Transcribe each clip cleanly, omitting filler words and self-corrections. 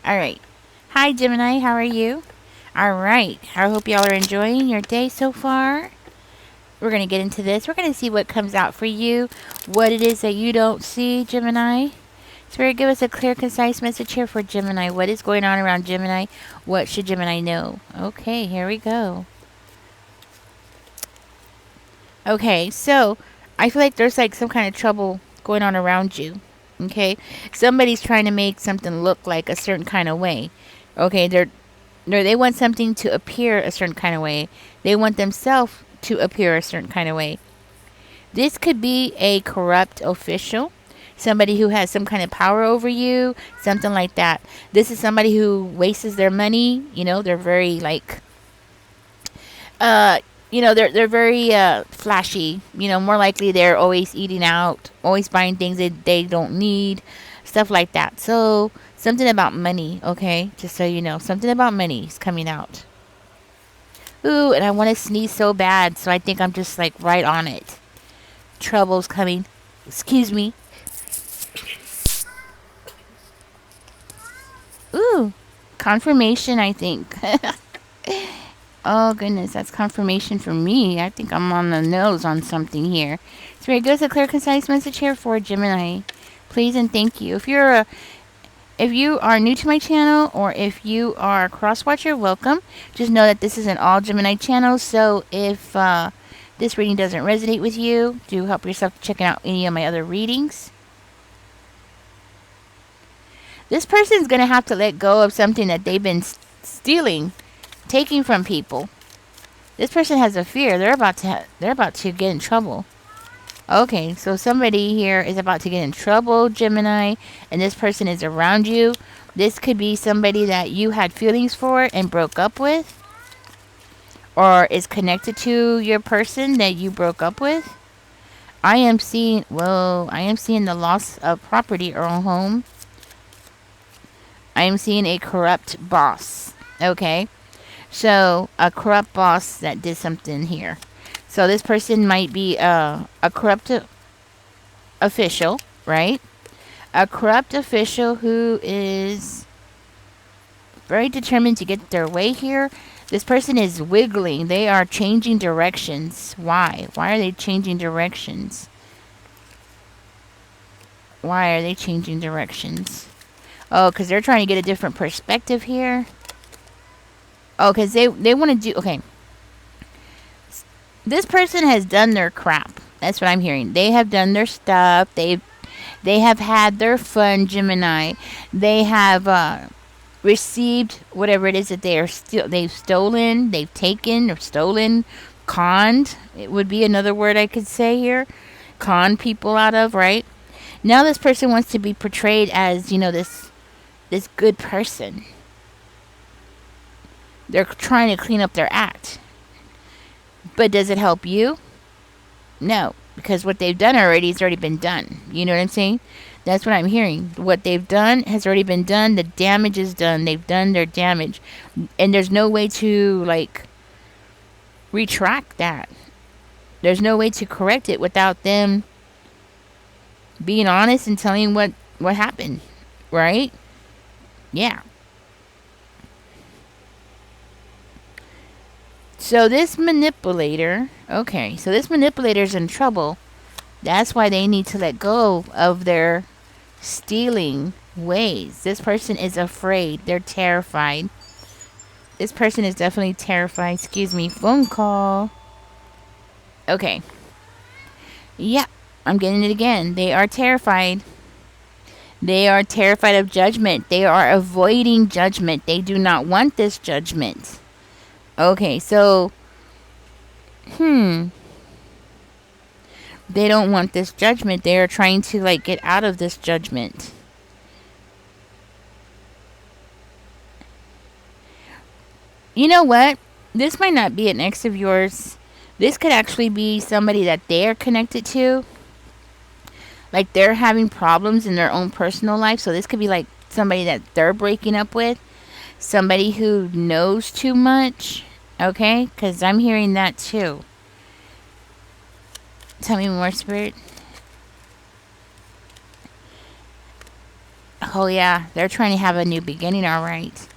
All right. Hi, Gemini. How are you? All right. I hope y'all are enjoying your day so far. We're going to get into this. We're going to see what comes out for you, what it is that you don't see, Gemini. Spirit, give us a clear, concise message here for Gemini. What is going on around Gemini? What should Gemini know? Okay, here we go. Okay, so I feel like there's like some kind of trouble going on around you. Okay, somebody's trying to make something look like a certain kind of way. Okay, they want something to appear a certain kind of way. They want themselves to appear a certain kind of way. This could be a corrupt official, somebody who has some kind of power over you, something like that. This is somebody who wastes their money. You know, they're very like, uh, they're very flashy. You know, more likely they're always eating out, always buying things that they don't need, stuff like that. So something about money, okay? Just so you know, something about money is coming out. Ooh, and I want to sneeze so bad, so I think I'm just like right on it. Trouble's coming. Excuse me. Ooh, confirmation, I think. Oh, goodness, that's confirmation for me. I think I'm on the nose on something here. Spirit, give us a clear, concise message here for Gemini. Please and thank you. If you are new to my channel or if you are a cross-watcher, welcome. Just know that this is an all Gemini channel, so if this reading doesn't resonate with you, do help yourself checking out any of my other readings. This person's going to have to let go of something that they've been stealing, taking from people. This person has a fear. They're about to get in trouble. Okay, so somebody here is about to get in trouble, Gemini, and this person is around you. This could be somebody that you had feelings for and broke up with, or is connected to your person that you broke up with. I am seeing the loss of property or home. I am seeing a corrupt boss. Okay, so a corrupt boss that did something here. So this person might be a corrupt official, right? A corrupt official who is very determined to get their way here. This person is wiggling. They are changing directions. Why? Why are they changing directions? Why are they changing directions? Oh, because they're trying to get a different perspective here. Oh, because they want to do... Okay. This person has done their crap. That's what I'm hearing. They have done their stuff. They have had their fun, Gemini. They have received whatever it is that they've stolen, they've taken or stolen, conned. It would be another word I could say here. Con people out of, right? Now this person wants to be portrayed as, this good person. They're trying to clean up their act. But does it help you? No, because what they've done already has already been done. You know what I'm saying? That's what I'm hearing. What they've done has already been done. The damage is done. They've done their damage. And there's no way to, retract that. There's no way to correct it without them being honest and telling what happened. Right? Yeah. So this manipulator, this manipulator's in trouble. That's why they need to let go of their stealing ways. This person is afraid. They're terrified. This person is definitely terrified. Excuse me, phone call. Okay. Yeah, I'm getting it again. They are terrified. They are terrified of judgment. They are avoiding judgment. They do not want this judgment. Okay, so, they don't want this judgment. They are trying to, get out of this judgment. You know what? This might not be an ex of yours. This could actually be somebody that they're connected to. Like, they're having problems in their own personal life. So this could be, somebody that they're breaking up with. Somebody who knows too much. Okay? Because I'm hearing that too. Tell me more, Spirit. Oh, yeah. They're trying to have a new beginning, all right.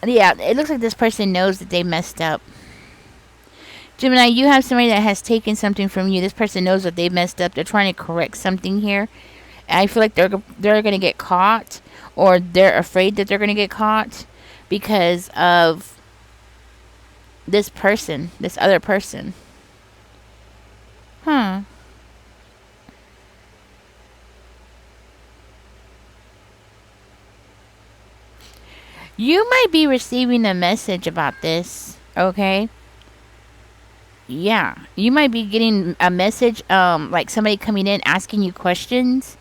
Yeah, it looks like this person knows that they messed up. Gemini, you have somebody that has taken something from you. This person knows that they messed up. They're trying to correct something here. I feel like they're going to get caught, or they're afraid that they're going to get caught because of this person, this other person. Huh. You might be receiving a message about this, okay? Yeah, you might be getting a message, like somebody coming in asking you questions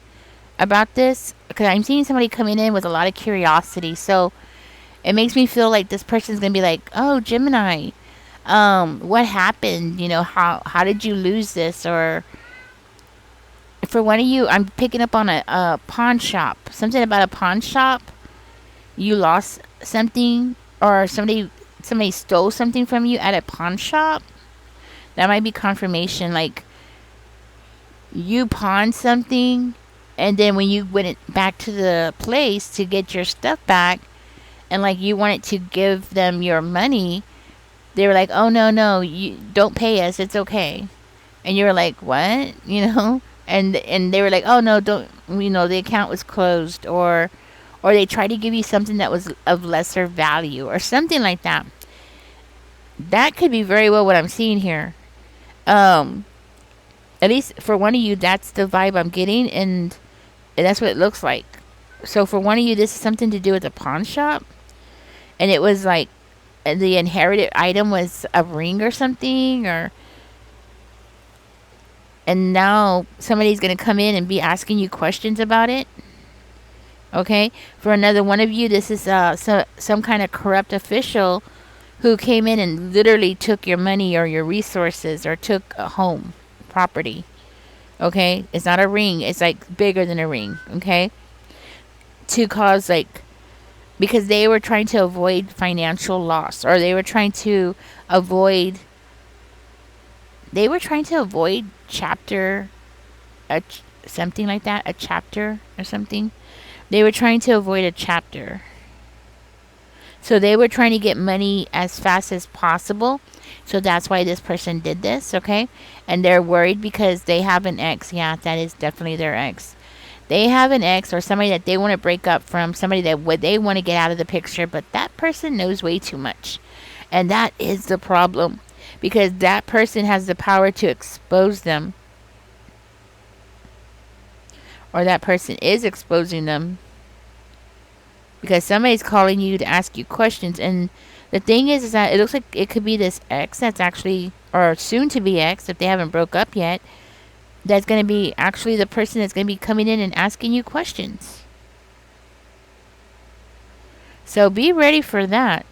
about this, because I'm seeing somebody coming in with a lot of curiosity. So it makes me feel like this person's gonna be like, "Oh, Gemini, what happened? You know, how did you lose this?" Or for one of you, I'm picking up on a pawn shop. Something about a pawn shop. You lost something, or somebody stole something from you at a pawn shop. That might be confirmation. Like you pawned something, and then when you went back to the place to get your stuff back, and like you wanted to give them your money, they were like, "Oh, no, you don't pay us. It's okay." And you were like, "What?" You know? And they were like, "Oh, no, don't, you know, the account was closed," or they tried to give you something that was of lesser value or something like that. That could be very well what I'm seeing here. Um at least for one of you, that's the vibe I'm getting, and that's what it looks like. So for one of you, this is something to do with a pawn shop, and it was like the inherited item was a ring or something, or and now somebody's gonna come in and be asking you questions about it. Okay, for another one of you, this is some kind of corrupt official who came in and literally took your money or your resources, or took a home property. Okay, it's not a ring, it's like bigger than a ring. Okay, to cause like, because they were trying to avoid financial loss, or avoid they were trying to avoid chapter, something like that, a chapter or something. They were trying to avoid a chapter. So they were trying to get money as fast as possible. So that's why this person did this, okay? And they're worried because they have an ex. Yeah, that is definitely their ex. They have an ex, or somebody that they want to break up from, somebody that they want to get out of the picture, but that person knows way too much. And that is the problem, because that person has the power to expose them, or that person is exposing them, because somebody's calling you to ask you questions. And the thing is that it looks like it could be this ex that's actually, or soon to be ex, if they haven't broke up yet, that's going to be actually the person that's going to be coming in and asking you questions. So be ready for that.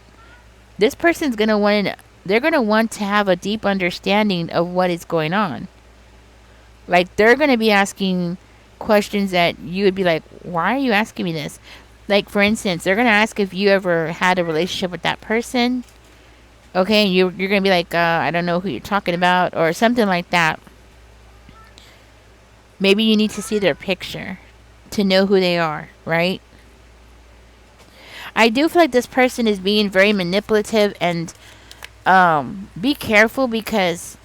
This person's going to they're going to want to have a deep understanding of what is going on. Like, they're going to be asking questions that you would be like, "Why are you asking me this?" Like, for instance, they're going to ask if you ever had a relationship with that person. Okay, and you're going to be like, "I don't know who you're talking about," or something like that. Maybe you need to see their picture to know who they are, right? I do feel like this person is being very manipulative, and be careful, because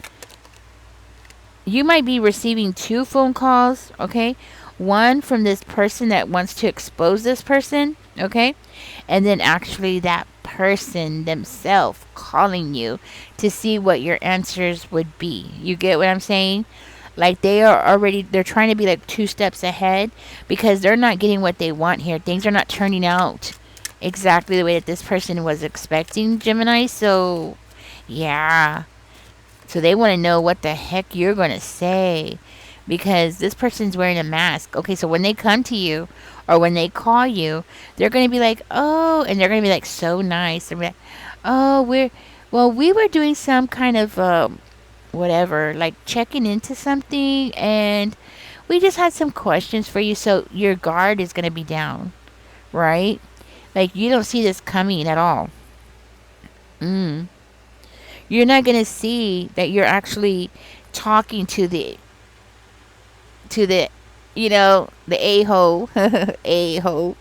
you might be receiving 2 phone calls, okay? One from this person that wants to expose this person, okay? And then actually that person themselves calling you to see what your answers would be. You get what I'm saying? Like, they're trying to be like 2 steps ahead, because they're not getting what they want here. Things are not turning out exactly the way that this person was expecting, Gemini. So, yeah. So they want to know what the heck you're going to say, because this person's wearing a mask. Okay, so when they come to you, or when they call you, they're going to be like, "Oh," and they're going to be like so nice. They're like, "Oh, we were doing some kind of whatever, like checking into something, and we just had some questions for you." So your guard is going to be down, right? Like, you don't see this coming at all. You're not going to see that you're actually talking to the the a-hole, a-hole,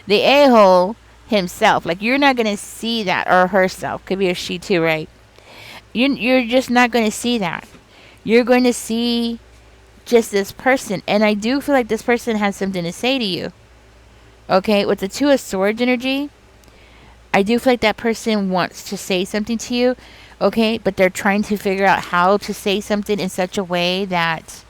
the a-hole himself. Like, you're not gonna see that, or herself. Could be a she too, right? You're just not gonna see that. You're going to see just this person. And I do feel like this person has something to say to you. Okay, with the Two of Swords energy, I do feel like that person wants to say something to you. Okay, but they're trying to figure out how to say something in such a way that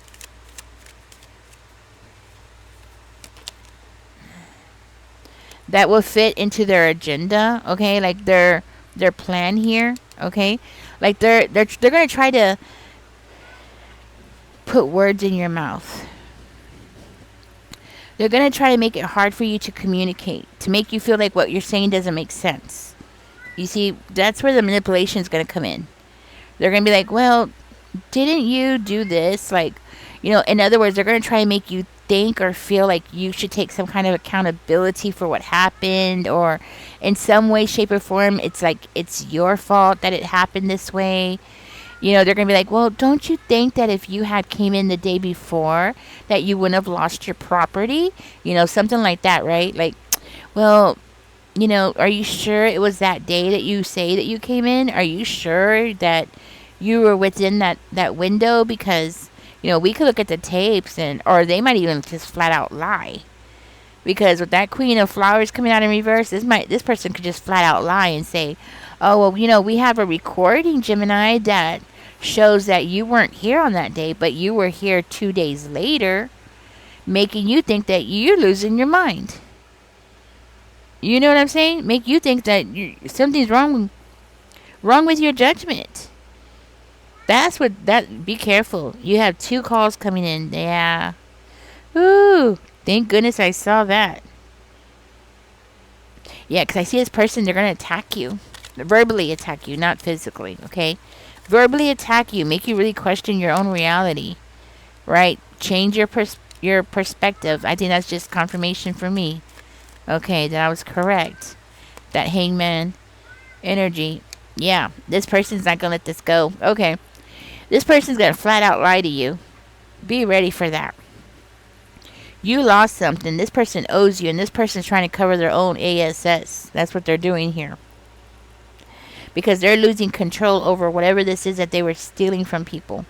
will fit into their agenda. Okay, like their plan here. Okay, like they're gonna try to put words in your mouth. They're going to try to make it hard for you to communicate, to make you feel like what you're saying doesn't make sense. You see, that's where the manipulation is going to come in. They're going to be like, well, didn't you do this? Like, in other words, they're going to try and make you think or feel like you should take some kind of accountability for what happened, or in some way, shape, or form, it's like it's your fault that it happened this way. They're going to be like, well, don't you think that if you had came in the day before that you wouldn't have lost your property? Something like that, right? Like, well, are you sure it was that day that you say that you came in? Are you sure that you were within that window? Because, we could look at the tapes, or they might even just flat out lie. Because with that Queen of Flowers coming out in reverse, this person could just flat out lie and say, oh, well, we have a recording, Gemini, that shows that you weren't here on that day, but you were here 2 days later, making you think that you're losing your mind. You know what I'm saying? Make you think that something's wrong with your judgment. Be careful. You have 2 calls coming in. Yeah. Ooh, thank goodness I saw that. Yeah, because I see this person, they're going to attack you. Verbally attack you, not physically, okay? Verbally attack you, make you really question your own reality, right? Change your perspective. I think that's just confirmation for me. Okay, that I was correct. That Hangman energy. Yeah, this person's not going to let this go. Okay. This person's going to flat out lie to you. Be ready for that. You lost something. This person owes you, and this person's trying to cover their own ASS. That's what they're doing here. Because they're losing control over whatever this is that they were stealing from people.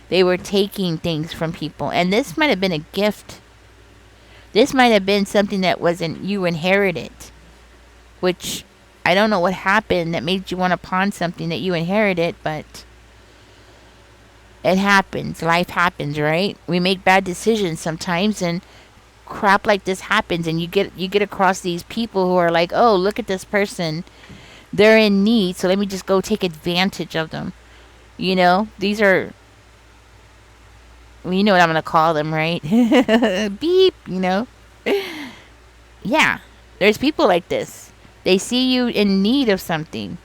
They were taking things from people. And this might have been a gift. This might have been something that wasn't you inherited. Which, I don't know what happened that made you want to pawn something that you inherited, but it happens. Life happens, right? We make bad decisions sometimes, and crap like this happens, and you get across these people who are like, oh, look at this person. They're in need, so let me just go take advantage of them. These are, well, you know what I'm going to call them, right? Beep, Yeah, there's people like this. They see you in need of something.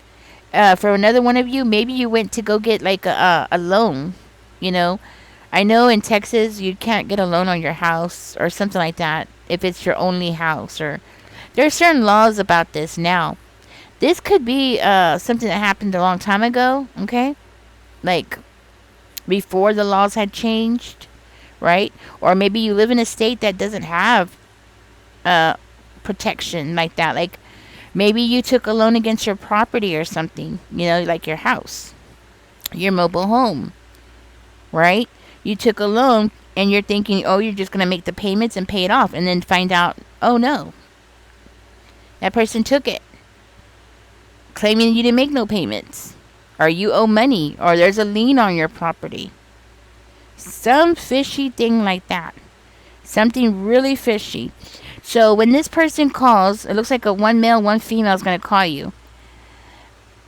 For another one of you, maybe you went to go get like a loan, I know in Texas you can't get a loan on your house or something like that if it's your only house, or there are certain laws about this now. This could be something that happened a long time ago, okay? Like, before the laws had changed, right? Or maybe you live in a state that doesn't have protection like that. Like, maybe you took a loan against your property or something, like your house, your mobile home, right? You took a loan and you're thinking, oh, you're just going to make the payments and pay it off, and then find out, oh, no. That person took it, claiming you didn't make no payments, or you owe money, or there's a lien on your property. Some fishy thing like that. Something really fishy. So when this person calls, it looks like a one male, one female is going to call you.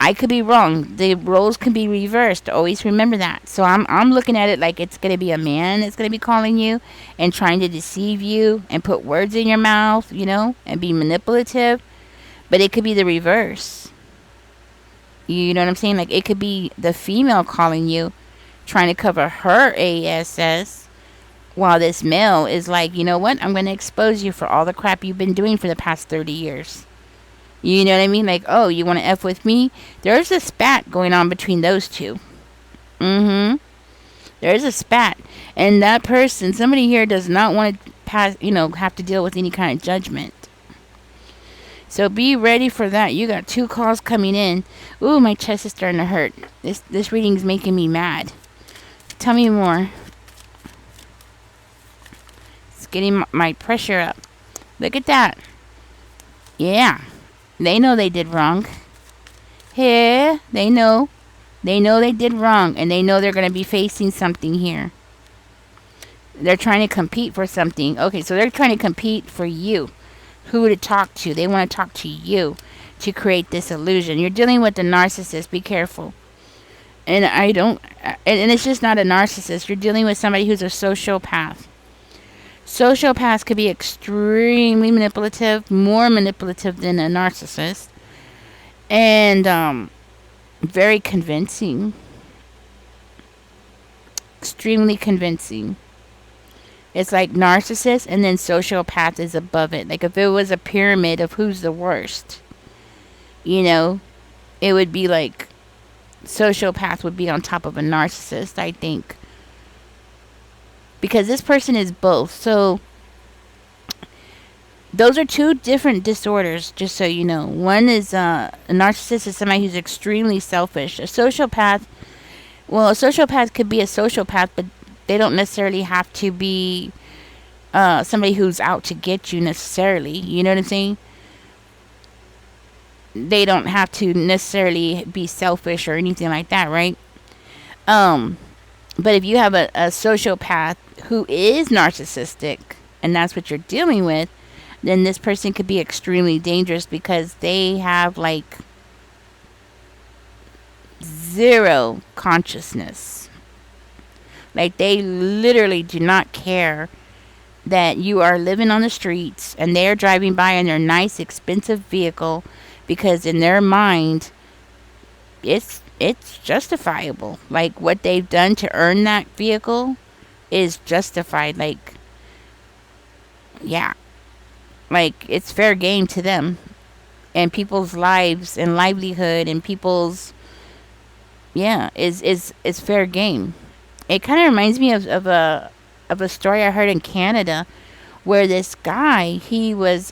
I could be wrong. The roles can be reversed. Always remember that. So I'm looking at it like it's going to be a man that's going to be calling you and trying to deceive you and put words in your mouth, and be manipulative. But it could be the reverse. You know what I'm saying? Like, it could be the female calling you, trying to cover her ASS, while this male is like, you know what? I'm going to expose you for all the crap you've been doing for the past 30 years. You know what I mean? Like, oh, you want to F with me? There's a spat going on between those two. There's a spat. And that person, somebody here does not want to pass, have to deal with any kind of judgment. So be ready for that. You got 2 calls coming in. Ooh, my chest is starting to hurt. This reading is making me mad. Tell me more. It's getting my pressure up. Look at that. Yeah. They know they did wrong. Here, they know. They know they did wrong, and they know they're going to be facing something here. They're trying to compete for something. Okay, so they're trying to compete for you. Who to talk to. They want to talk to you to create this illusion. You're dealing with a narcissist. Be careful. And it's just not a narcissist. You're dealing with somebody who's a sociopath. Sociopaths could be extremely manipulative, more manipulative than a narcissist. And very convincing. Extremely convincing. It's like narcissist and then sociopath is above it. Like if it was a pyramid of who's the worst, it would be like sociopath would be on top of a narcissist, I think. Because this person is both. So those are 2 different disorders, just so you know. One is a narcissist is somebody who's extremely selfish. A sociopath could be a sociopath, but they don't necessarily have to be somebody who's out to get you necessarily. You know what I'm saying? They don't have to necessarily be selfish or anything like that, right? But if you have a sociopath who is narcissistic, and that's what you're dealing with, then this person could be extremely dangerous because they have like 0 consciousness. Like they literally do not care that you are living on the streets and they're driving by in their nice expensive vehicle, because in their mind it's justifiable. Like what they've done to earn that vehicle is justified. Like, yeah, like it's fair game to them, and people's lives and livelihood and people's is fair game. It kind of reminds me of a story I heard in Canada, where this guy, he was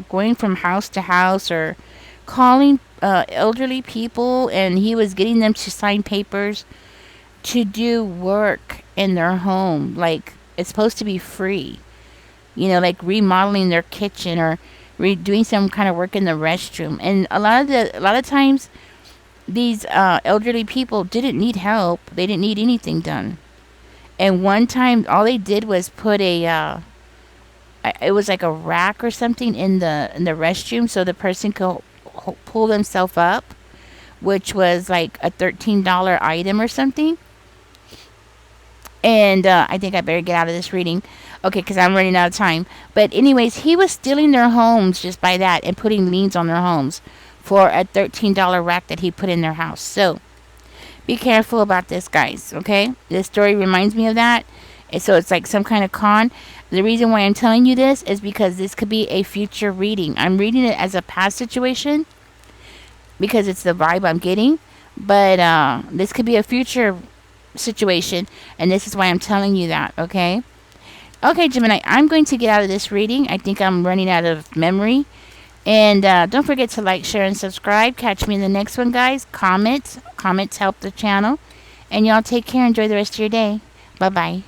going from house to house or calling elderly people, and he was getting them to sign papers to do work in their home. Like it's supposed to be free, like remodeling their kitchen or doing some kind of work in the restroom. And a lot of times these elderly people didn't need help. They didn't need anything done. And one time, all they did was put it was like a rack or something in the restroom, so the person could pull themselves up, which was like a $13 item or something. And I think I better get out of this reading, okay, because I'm running out of time. But anyways, he was stealing their homes just by that and putting liens on their homes for a $13 rack that he put in their house. So be careful about this, guys, okay? This story reminds me of that. And so it's like some kind of con. The reason why I'm telling you this is because this could be a future reading. I'm reading it as a past situation because it's the vibe I'm getting. But this could be a future situation, and this is why I'm telling you that, okay? Okay, Gemini, I'm going to get out of this reading. I think I'm running out of memory. And don't forget to like, share, and subscribe. Catch me in the next one, guys. Comments help the channel. And y'all take care. Enjoy the rest of your day. Bye-bye.